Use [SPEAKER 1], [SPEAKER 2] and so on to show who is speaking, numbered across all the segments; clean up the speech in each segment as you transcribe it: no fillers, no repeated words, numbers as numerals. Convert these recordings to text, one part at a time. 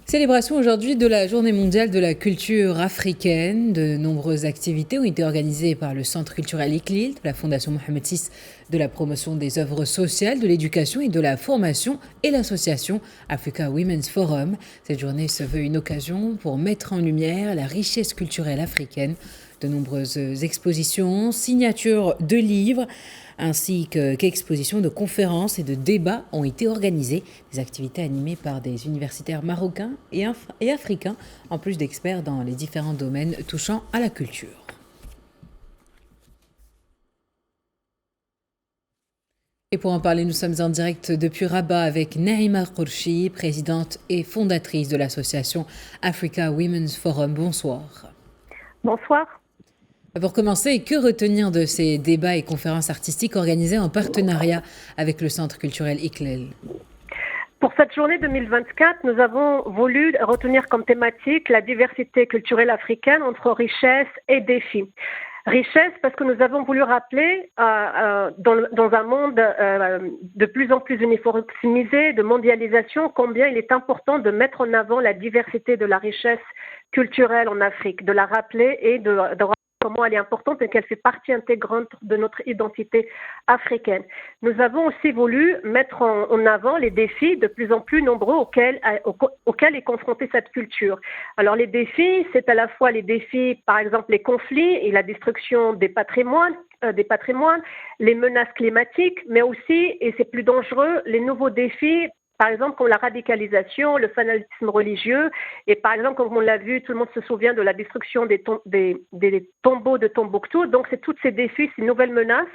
[SPEAKER 1] Célébration aujourd'hui de la Journée mondiale de la culture africaine. De nombreuses activités ont été organisées par le Centre culturel Iqlil, de la Fondation Mohamed VI, de la promotion des œuvres sociales, de l'éducation et de la formation et l'association Africa Women's Forum. Cette journée se veut une occasion pour mettre en lumière la richesse culturelle africaine. De nombreuses expositions, signatures de livres, ainsi qu'expositions de conférences et de débats ont été organisées. Des activités animées par des universitaires marocains et africains, en plus d'experts dans les différents domaines touchant à la culture. Et pour en parler, nous sommes en direct depuis Rabat avec Naïma Khourchi, présidente et fondatrice de l'association Africa Women's Forum. Bonsoir.
[SPEAKER 2] Bonsoir.
[SPEAKER 1] Pour commencer, que retenir de ces débats et conférences artistiques organisés en partenariat avec le Centre culturel Iqlil?
[SPEAKER 2] Pour cette journée 2024, nous avons voulu retenir comme thématique la diversité culturelle africaine entre richesse et défis. Richesse parce que nous avons voulu rappeler dans un monde de plus en plus uniformisé, de mondialisation, combien il est important de mettre en avant la diversité de la richesse culturelle en Afrique, de la rappeler et de comment elle est importante et qu'elle fait partie intégrante de notre identité africaine. Nous avons aussi voulu mettre en avant les défis de plus en plus nombreux auxquels est confrontée cette culture. Alors les défis, c'est à la fois les défis, par exemple les conflits et la destruction des patrimoines, les menaces climatiques, mais aussi, et c'est plus dangereux, les nouveaux défis, par exemple, comme la radicalisation, le fanatisme religieux, et par exemple, comme on l'a vu, tout le monde se souvient de la destruction des tombeaux de Tombouctou. Donc, c'est tous ces défis, ces nouvelles menaces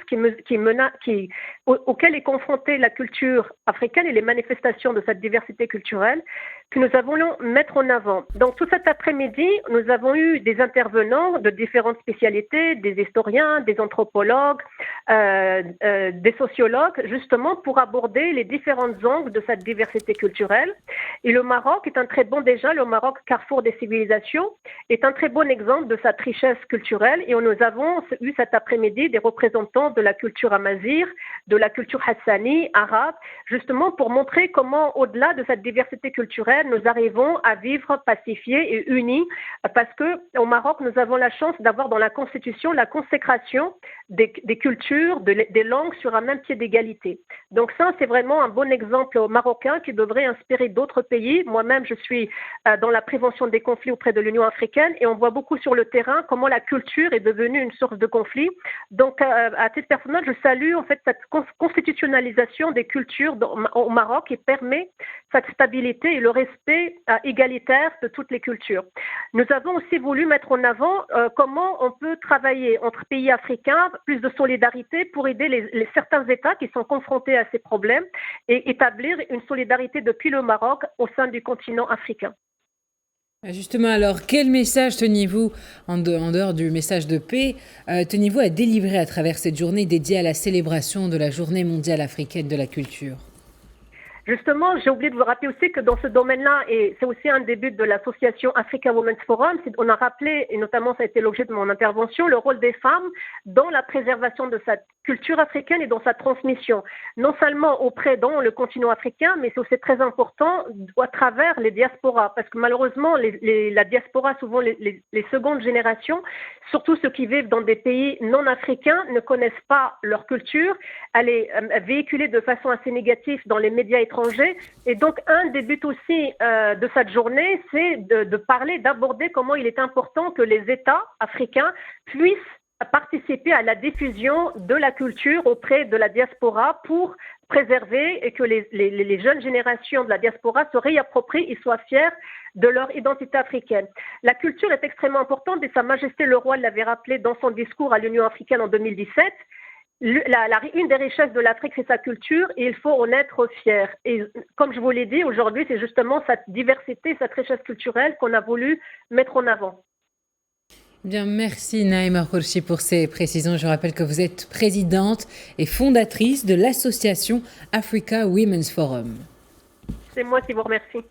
[SPEAKER 2] auxquelles est confrontée la culture africaine et les manifestations de cette diversité culturelle que nous avons voulu mettre en avant. Donc, tout cet après-midi, nous avons eu des intervenants de différentes spécialités, des historiens, des anthropologues, des sociologues, justement pour aborder les différents angles de cette diversité culturelle. Et le Maroc est un très bon, déjà, le Maroc, carrefour des civilisations, est un très bon exemple de cette richesse culturelle. Et nous avons eu cet après-midi des représentants de la culture amazigh, de la culture hassani, arabe, justement pour montrer comment, au-delà de cette diversité culturelle, nous arrivons à vivre pacifiés et unis, parce que au Maroc, nous avons la chance d'avoir dans la Constitution la consécration des cultures, des langues sur un même pied d'égalité. Donc ça, c'est vraiment un bon exemple marocain qui devrait inspirer d'autres pays. Moi-même, je suis dans la prévention des conflits auprès de l'Union africaine et on voit beaucoup sur le terrain comment la culture est devenue une source de conflit. Donc, à titre personnel, je salue en fait cette constitutionnalisation des cultures au Maroc qui permet cette stabilité et le respect égalitaire de toutes les cultures. Nous avons aussi voulu mettre en avant comment on peut travailler entre pays africains, plus de solidarité pour aider certains États qui sont confrontés à ces problèmes et établir une solidarité depuis le Maroc au sein du continent africain.
[SPEAKER 1] Justement, alors, quel message teniez-vous, en dehors du message de paix, teniez-vous à délivrer à travers cette journée dédiée à la célébration de la Journée mondiale africaine de la culture?
[SPEAKER 2] Justement, j'ai oublié de vous rappeler aussi que dans ce domaine-là, et c'est aussi un des buts de l'association Africa Women's Forum, on a rappelé, et notamment ça a été l'objet de mon intervention, le rôle des femmes dans la préservation de sa culture africaine et dans sa transmission, non seulement dans le continent africain, mais c'est aussi très important à travers les diasporas, parce que malheureusement, la diaspora, souvent les secondes générations, surtout ceux qui vivent dans des pays non africains, ne connaissent pas leur culture, elle est véhiculée de façon assez négative dans les médias étrangers. Et donc, un des buts aussi de cette journée, c'est de parler, d'aborder comment il est important que les États africains puissent participer à la diffusion de la culture auprès de la diaspora pour préserver et que les jeunes générations de la diaspora se réapproprient et soient fiers de leur identité africaine. La culture est extrêmement importante et Sa Majesté le Roi l'avait rappelé dans son discours à l'Union africaine en 2017. Une des richesses de l'Afrique, c'est sa culture et il faut en être fier. Et comme je vous l'ai dit, aujourd'hui, c'est justement cette diversité, cette richesse culturelle qu'on a voulu mettre en avant.
[SPEAKER 1] Bien, merci Naïma Khourchi pour ces précisions. Je rappelle que vous êtes présidente et fondatrice de l'association Africa Women's Forum.
[SPEAKER 2] C'est moi qui vous remercie.